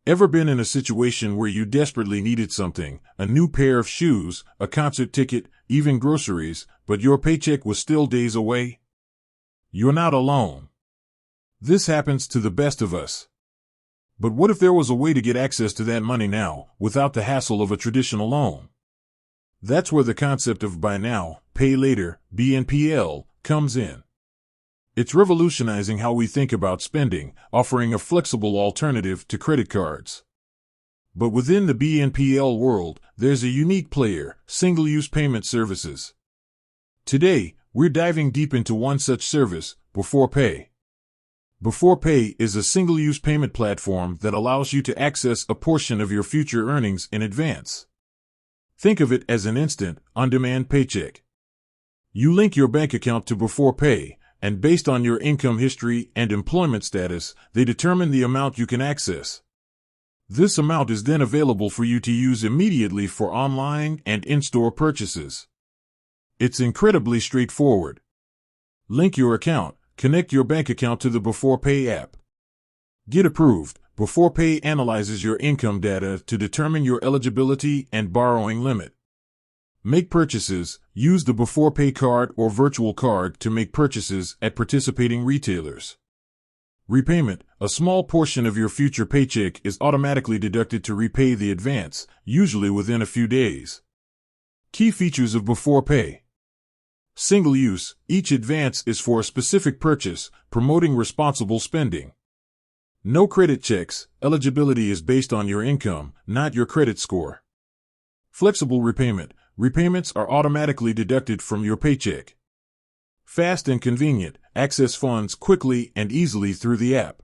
Ever been in a situation where you desperately needed something, a new pair of shoes, a concert ticket, even groceries, but your paycheck was still days away? You're not alone. This happens to the best of us. But what if there was a way to get access to that money now, without the hassle of a traditional loan? That's where the concept of buy now, pay later, BNPL, comes in. It's revolutionizing how we think about spending, offering a flexible alternative to credit cards. But within the BNPL world, there's a unique player, single-use payment services. Today, we're diving deep into one such service, Beforepay. Beforepay is a single-use payment platform that allows you to access a portion of your future earnings in advance. Think of it as an instant, on-demand paycheck. You link your bank account to Beforepay, and based on your income history and employment status, they determine the amount you can access. This amount is then available for you to use immediately for online and in-store purchases. It's incredibly straightforward. Link your account, connect your bank account to the Beforepay app. Get approved. Beforepay analyzes your income data to determine your eligibility and borrowing limit. Make purchases. Use the Beforepay card or virtual card to make purchases at participating retailers. Repayment. A small portion of your future paycheck is automatically deducted to repay the advance, usually within a few days. Key features of Beforepay. Single use. Each advance is for a specific purchase, promoting responsible spending. No credit checks. Eligibility is based on your income, not your credit score. Flexible repayment. Repayments are automatically deducted from your paycheck. Fast and convenient. Access funds quickly and easily through the app.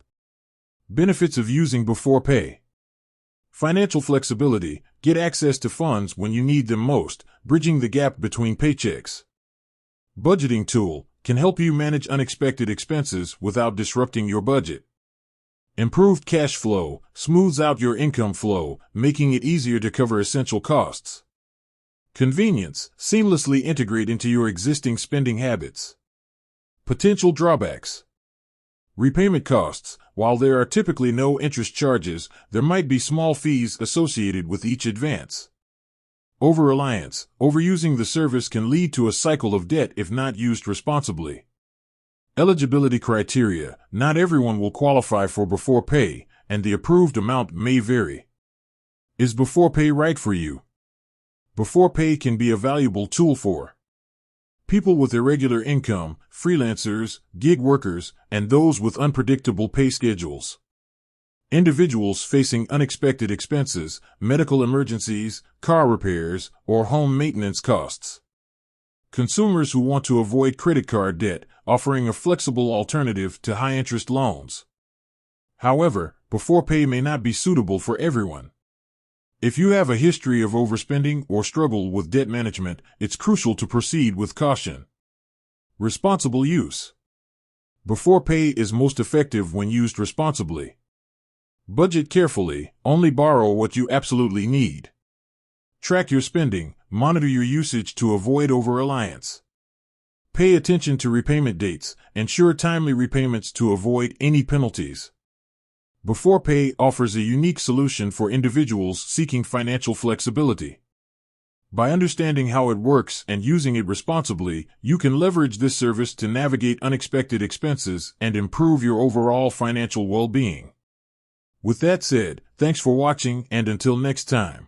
Benefits of using Beforepay. Financial flexibility. Get access to funds when you need them most, bridging the gap between paychecks. Budgeting tool. Can help you manage unexpected expenses without disrupting your budget. Improved cash flow. Smooths out your income flow, making it easier to cover essential costs. Convenience. Seamlessly integrate into your existing spending habits. Potential drawbacks. Repayment costs. While there are typically no interest charges, there might be small fees associated with each advance. Over-reliance. Overusing the service can lead to a cycle of debt if not used responsibly. Eligibility criteria. Not everyone will qualify for Beforepay, and the approved amount may vary. Is Beforepay right for you? Beforepay can be a valuable tool for people with irregular income, freelancers, gig workers, and those with unpredictable pay schedules. Individuals facing unexpected expenses, medical emergencies, car repairs, or home maintenance costs. Consumers who want to avoid credit card debt, offering a flexible alternative to high-interest loans. However, Beforepay may not be suitable for everyone. If you have a history of overspending or struggle with debt management, it's crucial to proceed with caution. Responsible use. Beforepay is most effective when used responsibly. Budget carefully, only borrow what you absolutely need. Track your spending, monitor your usage to avoid over-reliance. Pay attention to repayment dates, ensure timely repayments to avoid any penalties. Beforepay offers a unique solution for individuals seeking financial flexibility. By understanding how it works and using it responsibly, you can leverage this service to navigate unexpected expenses and improve your overall financial well-being. With that said, thanks for watching, and until next time.